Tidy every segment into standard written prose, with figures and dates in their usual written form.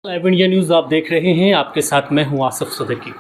Live India news आप देख रहे हैं। आपके साथ मैं हूं आसिफ सिद्दीकी।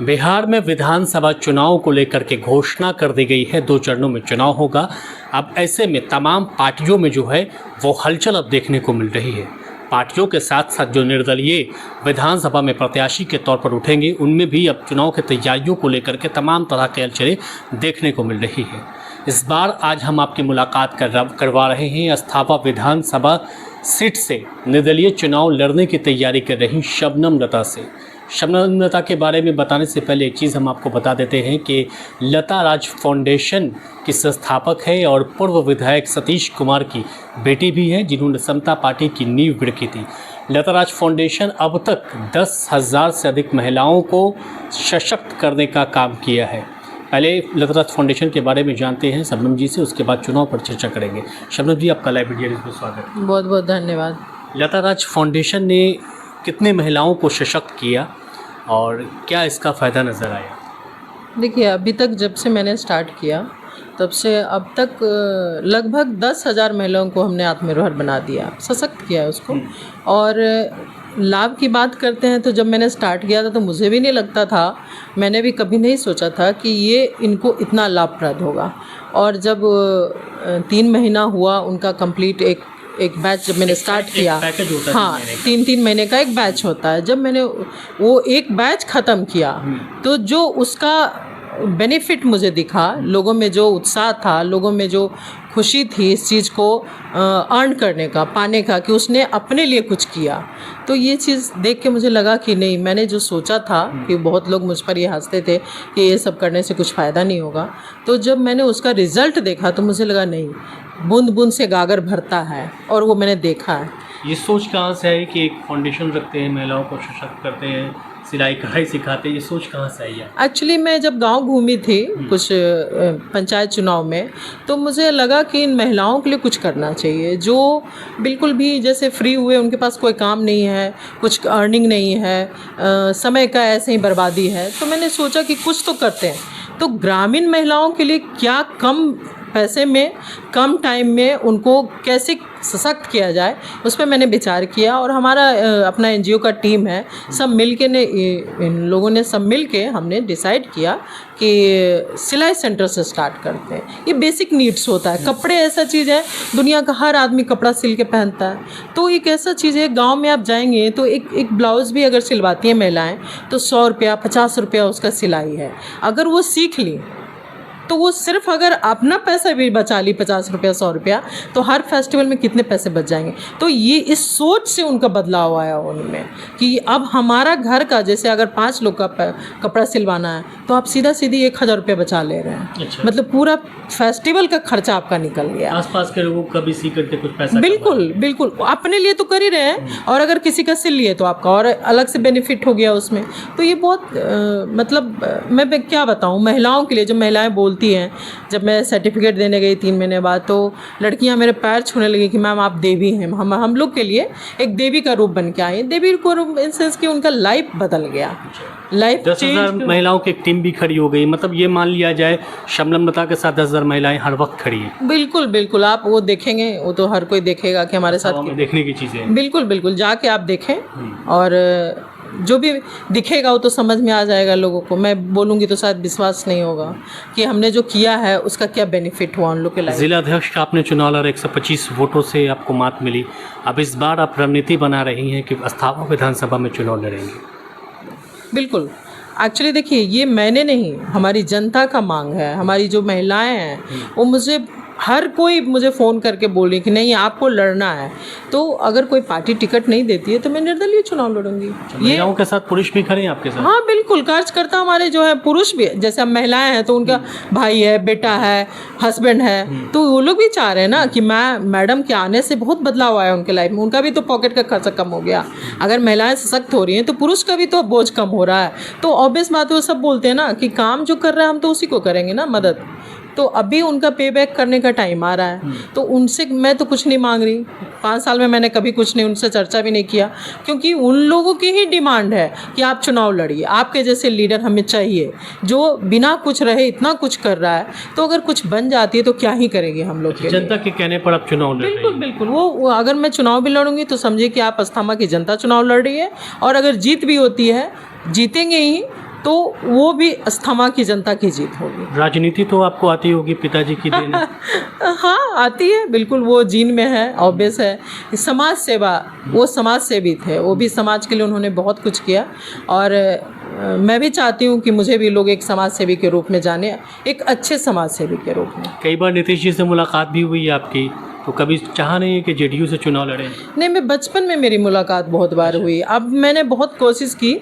बिहार में विधानसभा चुनाव को लेकर के घोषणा कर दी गई है। 2 चरणों में चुनाव होगा। अब ऐसे में तमाम पार्टियों में जो है वो हलचल अब देखने को मिल रही है। पार्टियों के साथ साथ जो निर्दलीय विधानसभा में प्रत्याशी के तौर पर उठेंगे, उनमें भी अब चुनाव की तैयारियों को लेकर के तमाम तरह के हलचलें देखने को मिल रही है। इस बार आज हम आपकी मुलाकात करवा रहे हैं अस्थापा विधानसभा सीट से निर्दलीय चुनाव लड़ने की तैयारी कर रही शबनम लता से। शबनम लता के बारे में बताने से पहले एक चीज़ हम आपको बता देते हैं कि लता राज फाउंडेशन की संस्थापक है और पूर्व विधायक सतीश कुमार की बेटी भी है, जिन्होंने समता पार्टी की नींव रखी थी। लता राज फाउंडेशन अब तक 10,000 से अधिक महिलाओं को सशक्त करने का काम किया है। पहले लता राज फाउंडेशन के बारे में जानते हैं शबनम जी से, उसके बाद चुनाव पर चर्चा करेंगे। शबनम जी, आपका लाइव मीडिया न्यूज़ में स्वागत है। बहुत बहुत धन्यवाद। लता राज फाउंडेशन ने कितने महिलाओं को सशक्त किया और क्या इसका फ़ायदा नज़र आया? देखिए, अभी तक जब से मैंने स्टार्ट किया तब से अब तक लगभग 10,000 महिलाओं को हमने आत्मनिर्भर बना दिया, सशक्त किया उसको। और लाभ की बात करते हैं तो जब मैंने स्टार्ट किया था तो मुझे भी नहीं लगता था, मैंने भी कभी नहीं सोचा था कि ये इनको इतना लाभप्रद होगा। और जब 3 महीना हुआ उनका कंप्लीट एक बैच जब मैंने स्टार्ट किया, हाँ, 3 महीने का एक बैच होता है। जब मैंने वो एक बैच ख़त्म किया तो जो उसका बेनिफिट मुझे दिखा, लोगों में जो उत्साह था, लोगों में जो खुशी थी इस चीज़ को अर्न करने का, पाने का, कि उसने अपने लिए कुछ किया, तो ये चीज़ देख के मुझे लगा कि नहीं, मैंने जो सोचा था कि बहुत लोग मुझ पर ये हंसते थे कि ये सब करने से कुछ फ़ायदा नहीं होगा, तो जब मैंने उसका रिज़ल्ट देखा तो मुझे लगा नहीं, बूंद बूंद से गागर भरता है, और वो मैंने देखा है। ये सोच कहाँ से आई कि एक फाउंडेशन रखते हैं, महिलाओं को सशक्त करते हैं, सिलाई कढ़ाई सिखाते हैं, ये सोच कहाँ से आई है? एक्चुअली मैं जब गांव घूमी थी कुछ पंचायत चुनाव में, तो मुझे लगा कि इन महिलाओं के लिए कुछ करना चाहिए जो बिल्कुल भी जैसे फ्री हुए, उनके पास कोई काम नहीं है, कुछ अर्निंग नहीं है, समय का ऐसे ही बर्बादी है। तो मैंने सोचा कि कुछ तो करते हैं। तो ग्रामीण महिलाओं के लिए क्या कम पैसे में, कम टाइम में उनको कैसे सशक्त किया जाए, उस पर मैंने विचार किया। और हमारा अपना एनजीओ का टीम है, सब मिल के इन लोगों ने सब मिल के हमने डिसाइड किया कि सिलाई सेंटर से स्टार्ट करते हैं। ये बेसिक नीड्स होता है। कपड़े ऐसा चीज़ है, दुनिया का हर आदमी कपड़ा सिल के पहनता है, तो एक ऐसा चीज़ है, गाँव में आप जाएंगे तो एक ब्लाउज़ भी अगर सिलवाती हैं महिलाएँ तो 100 रुपया 50 रुपया उसका सिलाई है। अगर वो सीख ली तो वो सिर्फ अगर अपना पैसा भी बचा ली 50 रुपया 100 रुपया, तो हर फेस्टिवल में कितने पैसे बच जाएंगे। तो ये इस सोच से उनका बदलाव आया उनमें कि अब हमारा घर का, जैसे अगर 5 लोग का कपड़ा सिलवाना है तो आप सीधा सीधी 1,000 रुपया बचा ले रहे हैं। अच्छा। मतलब पूरा फेस्टिवल का खर्चा आपका निकल गया। आसपास के लोगों को कभी सीख करके कुछ पैसा, बिल्कुल बिल्कुल, अपने लिए तो कर ही रहे हैं, और अगर किसी का सिल लिए तो आपका और अलग से बेनिफिट हो गया उसमें। तो ये बहुत मतलब मैं क्या बताऊँ, महिलाओं के लिए, जब महिलाएँ बोलती हैं, जब मैं सर्टिफिकेट देने गई 3 महीने बाद, तो लड़कियां मेरे पैर छूने लगी कि मैम आप देवी हैं, हम लोग के लिए एक देवी का रूप बन के आई। देवी को रूप इन सेंस कि उनका लाइफ बदल गया, लाइफ 10,000 महिलाओं की एक टीम भी खड़ी हो गई। मतलब ये मान लिया जाए शबनम लता के साथ 10,000 महिलाएं हर वक्त खड़ी हैं। बिल्कुल बिल्कुल, आप वो देखेंगे, वो तो हर कोई देखेगा कि हमारे साथ देखने की चीज़ें। बिल्कुल बिल्कुल, जाके आप देखें और जो भी दिखेगा वो तो समझ में आ जाएगा लोगों को। मैं बोलूँगी तो शायद विश्वास नहीं होगा कि हमने जो किया है उसका क्या बेनिफिट हुआ उन लोग के लाइफ। जिला अध्यक्ष का आपने चुनाव लड़ा, 125 वोटों से आपको मात मिली। अब इस बार आप रणनीति बना रही हैं कि अस्थापा विधानसभा में चुनाव लड़ेंगे। बिल्कुल, एक्चुअली देखिए, ये मैंने नहीं, हमारी जनता का मांग है। हमारी जो महिलाएं हैं वो मुझे, हर कोई मुझे फ़ोन करके बोल रही कि नहीं आपको लड़ना है। तो अगर कोई पार्टी टिकट नहीं देती है तो मैं निर्दलीय चुनाव लड़ूंगी। महिलाओं के साथ पुरुष भी खड़े हैं आपके साथ? हाँ बिल्कुल, कार्यकर्ता हमारे जो है पुरुष भी, जैसे अब महिलाएं हैं तो उनका भाई है, बेटा है, हस्बैंड है, तो वो लोग भी चाह रहे हैं ना कि मैडम के आने से बहुत बदलाव आया उनके लाइफ में, उनका भी तो पॉकेट का खर्चा कम हो गया। अगर महिलाएं सशक्त हो रही हैं तो पुरुष का भी तो बोझ कम हो रहा है। तो ऑब्वियस बात है, वो सब बोलते हैं ना कि काम जो कर रहे हैं हम तो उसी को करेंगे ना मदद। तो अभी उनका पे बैक करने का टाइम आ रहा है। तो उनसे मैं तो कुछ नहीं मांग रही, 5 साल में मैंने कभी कुछ नहीं उनसे चर्चा भी नहीं किया, क्योंकि उन लोगों की ही डिमांड है कि आप चुनाव लड़िए, आपके जैसे लीडर हमें चाहिए जो बिना कुछ रहे इतना कुछ कर रहा है। तो अगर कुछ बन जाती है तो क्या ही करेंगे हम लोग के लिए। जनता के कहने पर आप चुनाव लड़ रहे बिल्कुल हैं। बिल्कुल, वो अगर मैं चुनाव भी लड़ूंगी तो समझिए कि आप अस्थामा की जनता चुनाव लड़ रही है, और अगर जीत भी होती है, जीतेंगे ही, तो वो भी अस्थामा की जनता की जीत होगी। राजनीति तो आपको आती होगी, पिताजी की देन है। हाँ आती है, बिल्कुल वो जीन में है, ऑब्वियस है। समाज सेवा, वो समाज सेवी थे, वो भी समाज के लिए उन्होंने बहुत कुछ किया, और मैं भी चाहती हूँ कि मुझे भी लोग एक समाज सेवी के रूप में जाने, एक अच्छे समाज सेवी के रूप में। कई बार नीतीश जी से मुलाकात भी हुई है आपकी, तो कभी चाहा नहीं है कि जेडीयू से चुनाव लड़ें? नहीं, मैं बचपन में मेरी मुलाकात बहुत बार हुई, अब मैंने बहुत कोशिश की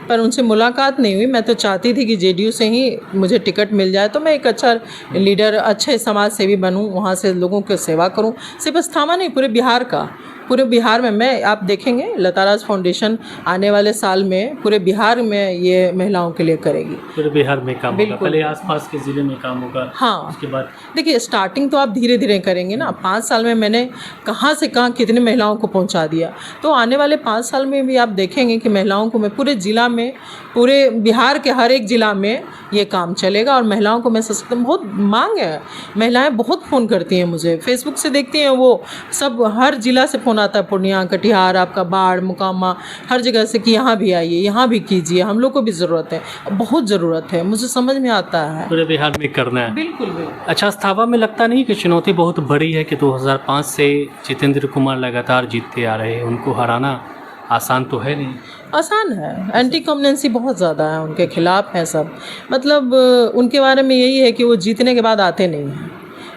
पर उनसे मुलाकात नहीं हुई। मैं तो चाहती थी कि जेडीयू से ही मुझे टिकट मिल जाए तो मैं एक अच्छा लीडर, अच्छे समाज सेवी बनूं, वहाँ से लोगों की सेवा करूं, सिर्फ अस्थामा नहीं, पूरे बिहार का। पूरे बिहार में मैं, आप देखेंगे लता राज फाउंडेशन आने वाले साल में पूरे बिहार में ये महिलाओं के लिए करेगी। पूरे बिहार में काम होगा, बिल्कुल। पहले आसपास के ज़िले में काम होगा, हाँ, उसके बाद देखिए स्टार्टिंग तो आप धीरे धीरे करेंगे ना। 5 साल में मैंने कहाँ से कहाँ कितने महिलाओं को पहुँचा दिया, तो आने वाले 5 साल में भी आप देखेंगे कि महिलाओं को मैं पूरे ज़िला में, पूरे बिहार के हर एक ज़िला में ये काम चलेगा। और महिलाओं को मैं सशक्त, बहुत मांग है, महिलाएं बहुत फ़ोन करती हैं मुझे, फेसबुक से देखती हैं वो सब, हर ज़िला से फ़ोन आता है, पूर्णिया, कटिहार, आपका बाढ़, मुकामा, हर जगह से कि यहाँ भी आइए, यहाँ भी कीजिए, हम लोग को भी ज़रूरत है, बहुत ज़रूरत है, मुझे समझ में आता है। पूरे बिहार में करना है। बिल्कुल बिल्कुल। अच्छा, अस्थावा में लगता नहीं कि चुनौती बहुत बड़ी है कि 2005 से जितेंद्र कुमार लगातार जीतते आ रहे हैं, उनको हराना आसान तो है नहीं? आसान है, एंटी कॉम्प्लेंसी बहुत ज़्यादा है, उनके खिलाफ है सब। मतलब उनके बारे में यही है कि वो जीतने के बाद आते नहीं हैं,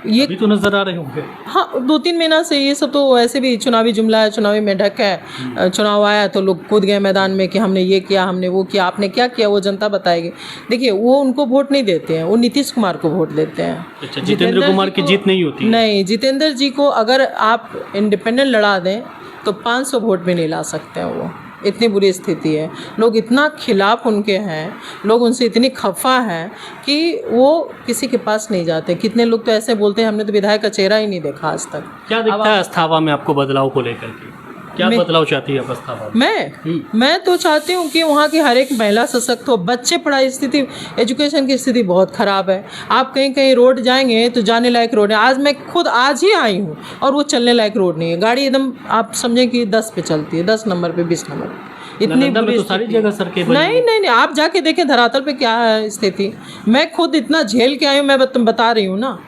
ये अभी तो नज़र आ रहे होंगे। हाँ 2-3 महीना से ये सब तो ऐसे भी चुनावी जुमला है, चुनावी मेढक है। चुनाव आया तो लोग कूद गए मैदान में कि हमने ये किया, हमने वो किया। आपने क्या किया वो जनता बताएगी। देखिए वो उनको वोट नहीं देते हैं, वो नीतीश कुमार को वोट देते हैं। अच्छा, जितेंद्र कुमार की जीत नहीं होती है? नहीं, जितेंद्र जी को अगर आप इंडिपेंडेंट लड़ा दें तो 500 वोट भी नहीं ला सकते हैं वो, इतनी बुरी स्थिति है। लोग इतना खिलाफ उनके हैं, लोग उनसे इतनी खफा हैं कि वो किसी के पास नहीं जाते। कितने लोग तो ऐसे बोलते हैं हमने तो विधायक का चेहरा ही नहीं देखा आज तक। क्या दिखता है अस्थावा में आपको बदलाव को लेकर के? क्या बदलाव चाहती है आप अस्थावा में? मैं तो चाहती हूँ कि वहाँ की हर एक महिला सशक्त हो। बच्चे पढ़ाई स्थिति, एजुकेशन की स्थिति बहुत ख़राब है। आप कहीं कहीं रोड जाएंगे तो जाने लायक रोड है। आज मैं खुद आज ही आई हूँ और वो चलने लायक रोड नहीं है। गाड़ी एकदम आप समझें कि 10 पे चलती है, 10 नंबर पे, 20 नंबर पे। इतनी बुरी तो सारी जगह सड़कें बनी नहीं नहीं नहीं, आप जाके देखें धरातल पे क्या है स्थिति। मैं खुद इतना झेल के आई हूँ, मैं बता रही हूँ ना।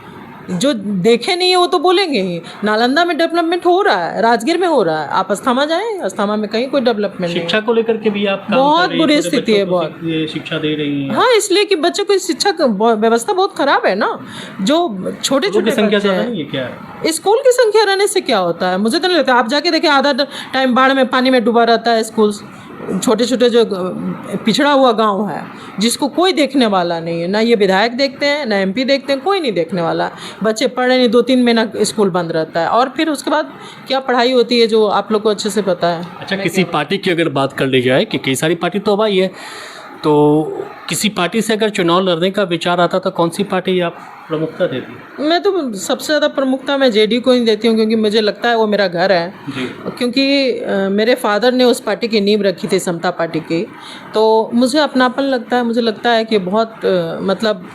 जो देखे नहीं है वो तो बोलेंगे ही। नालंदा में डेवलपमेंट हो रहा है, राजगीर में हो रहा है, आप अस्थामा जाएं, अस्थामा में कहीं कोई डेवलपमेंट नहीं। शिक्षा को लेकर के भी आप काम बहुत कर रही हैं, बुरी छोटे स्थिति है, बच्चों को बहुत शिक्षा दे रही हैं। हाँ, इसलिए कि बच्चों की शिक्षा व्यवस्था बहुत खराब है ना। जो छोटे छोटे संख्या बच्चे ज़्यादा हैं, नहीं है क्या? स्कूल की संख्या रहने से क्या होता है, मुझे तो नहीं लगता। आप जाके देखिए आधा टाइम बाढ़ में, पानी में डूबा रहता है स्कूल। छोटे छोटे जो पिछड़ा हुआ गांव है जिसको कोई देखने वाला नहीं है, ना ये विधायक देखते हैं ना एमपी देखते हैं, कोई नहीं देखने वाला। बच्चे पढ़ रहे नहीं, 2-3 महीना स्कूल बंद रहता है और फिर उसके बाद क्या पढ़ाई होती है जो आप लोग को अच्छे से पता है। अच्छा, किसी पार्टी की अगर बात कर ली जाए कि कई सारी पार्टी तो अब आई है, तो किसी पार्टी से अगर चुनाव लड़ने का विचार आता तो कौन सी पार्टी आप प्रमुखता देती? मैं तो सबसे ज़्यादा प्रमुखता मैं जेडीयू को ही देती हूँ, क्योंकि मुझे लगता है वो मेरा घर है जी। क्योंकि मेरे फादर ने उस पार्टी की नींव रखी थी, समता पार्टी की। तो मुझे अपनापन लगता है, मुझे लगता है कि बहुत मतलब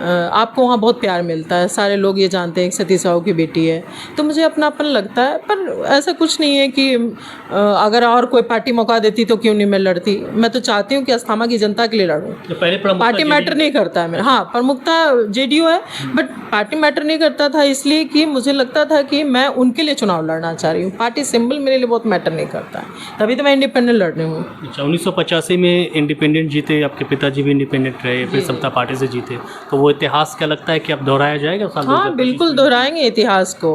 आपको वहाँ बहुत प्यार मिलता है। सारे लोग ये जानते हैं कि सती साहू की बेटी है, तो मुझे अपनापन लगता है। पर ऐसा कुछ नहीं है कि अगर और कोई पार्टी मौका देती तो क्यों नहीं मैं लड़ती। मैं तो चाहती हूँ कि अस्थामा की जनता के लिए लड़ूँ। तो पहले पार्टी मैटर नहीं करता है मेरा। हाँ, प्रमुखता जेडीयू है, बट पार्टी मैटर नहीं करता था इसलिए कि मुझे लगता था कि मैं उनके लिए चुनाव लड़ना चाह रही हूँ। पार्टी सिंबल मेरे लिए बहुत मैटर नहीं करता है, तभी तो मैं इंडिपेंडेंट लड़ रही हूँ। अच्छा, 1985 में इंडिपेंडेंट जीते, आपके पिताजी भी इंडिपेंडेंट रहे, फिर समता पार्टी से जीते, तो वो इतिहास क्या लगता है कि अब दोहराया जाएगा? हाँ बिल्कुल दोहराएंगे इतिहास को।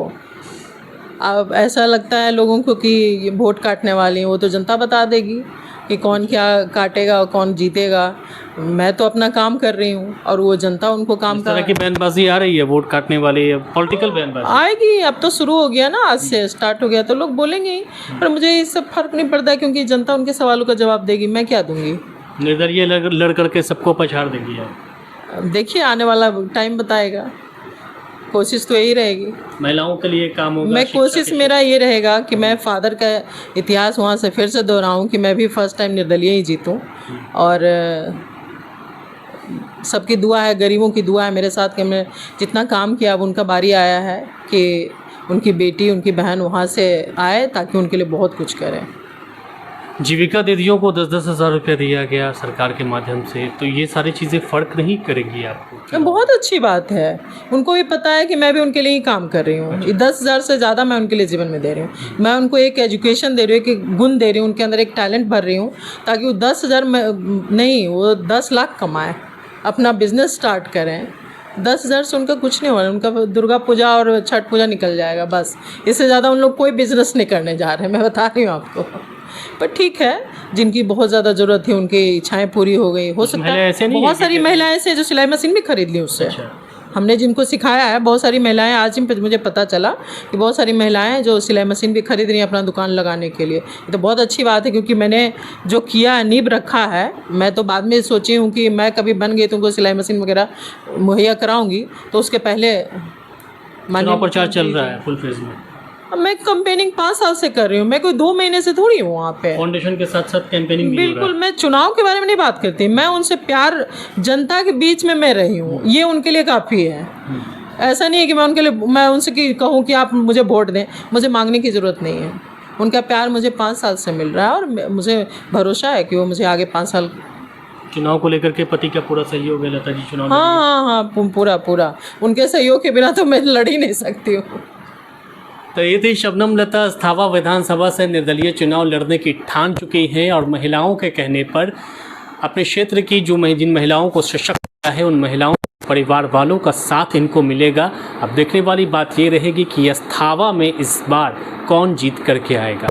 अब ऐसा लगता है लोगों को कि ये वोट काटने वाली हैं, वो तो जनता बता देगी कि कौन क्या काटेगा और कौन जीतेगा। मैं तो अपना काम कर रही हूँ और वो जनता उनको काम इस तरह की बयानबाजी आ रही है, वोट काटने वाली पॉलिटिकल बयानबाजी आएगी। अब तो शुरू हो गया ना, आज से स्टार्ट हो गया तो लोग बोलेंगे ही। पर मुझे इससे फर्क नहीं पड़ता क्योंकि जनता उनके सवालों का जवाब देगी, मैं क्या दूंगी। निर्दलीय लड़ करके सबको पछाड़ देंगी आप? देखिए आने वाला टाइम बताएगा। कोशिश तो यही रहेगी। महिलाओं के लिए काम होगा। मैं शिक्षा कोशिश के मेरा ये रहेगा कि मैं फादर का इतिहास वहाँ से फिर से दोहराऊं कि मैं भी फर्स्ट टाइम निर्दलीय ही जीतूं। और सबकी दुआ है, गरीबों की दुआ है मेरे साथ कि मैं जितना काम किया अब उनका बारी आया है कि उनकी बेटी उनकी बहन वहाँ से आए ताकि उनके लिए बहुत कुछ करें। जीविका दीदियों को 10-10 हज़ार रुपया दिया गया सरकार के माध्यम से, तो ये सारी चीज़ें फ़र्क नहीं करेंगी आपको? बहुत अच्छी बात है। उनको भी पता है कि मैं भी उनके लिए ही काम कर रही हूँ। 10,000 से ज़्यादा मैं उनके लिए जीवन में दे रही हूँ। मैं उनको एक एजुकेशन दे रही हूँ, एक गुण दे रही हूँ, उनके अंदर एक टैलेंट भर रही हूँ ताकि वो 10,000 नहीं, वो 10 लाख कमाएँ, अपना बिजनेस स्टार्ट करें। 10,000 से उनका कुछ नहीं हो रहा, उनका दुर्गा पूजा और छठ पूजा निकल जाएगा बस। इससे ज़्यादा उन लोग कोई बिजनेस नहीं करने जा रहे हैं, मैं बता रही हूँ आपको। पर ठीक है, जिनकी बहुत ज़्यादा ज़रूरत थी उनकी इच्छाएं पूरी हो गई। हो सकता है बहुत सारी महिलाएं ऐसे जो सिलाई मशीन भी खरीद ली उससे। हमने जिनको सिखाया है, बहुत सारी महिलाएं, आज ही मुझे पता चला कि बहुत सारी महिलाएं जो सिलाई मशीन भी खरीद रही हैं अपना दुकान लगाने के लिए। ये तो बहुत अच्छी बात है, क्योंकि मैंने जो किया नींव रखा है, मैं तो बाद में सोची हूँ कि मैं कभी बन गई तो उनको सिलाई मशीन वगैरह मुहैया कराऊँगी, तो उसके पहले चुनाव प्रचार चल रहा है फुल फेज में। मैं कैंपेनिंग 5 साल से कर रही हूँ, मैं कोई 2 महीने से थोड़ी हूँ वहाँ पे। फाउंडेशन के साथ साथ कैंपेनिंग भी हो रहा है। बिल्कुल, मैं चुनाव के बारे में नहीं बात करती, मैं उनसे प्यार, जनता के बीच में मैं रही हूँ, ये उनके लिए काफ़ी है। ऐसा नहीं है कि मैं उनके लिए, मैं उनसे कहूँ कि आप मुझे वोट दें, मुझे मांगने की ज़रूरत नहीं है। उनका प्यार मुझे 5 साल से मिल रहा है और मुझे भरोसा है कि वो मुझे आगे 5 साल। चुनाव को लेकर के पति का पूरा सहयोग है लता जी चुनाव में? हाँ, पूरा। उनके सहयोग के बिना तो मैं लड़ ही नहीं सकती हूँ। तो ये थी शबनम लता, अस्थावा विधानसभा से निर्दलीय चुनाव लड़ने की ठान चुकी हैं और महिलाओं के कहने पर अपने क्षेत्र की जिन महिलाओं को सशक्त किया है उन महिलाओं परिवार वालों का साथ इनको मिलेगा। अब देखने वाली बात ये रहेगी कि अस्थावा में इस बार कौन जीत करके आएगा।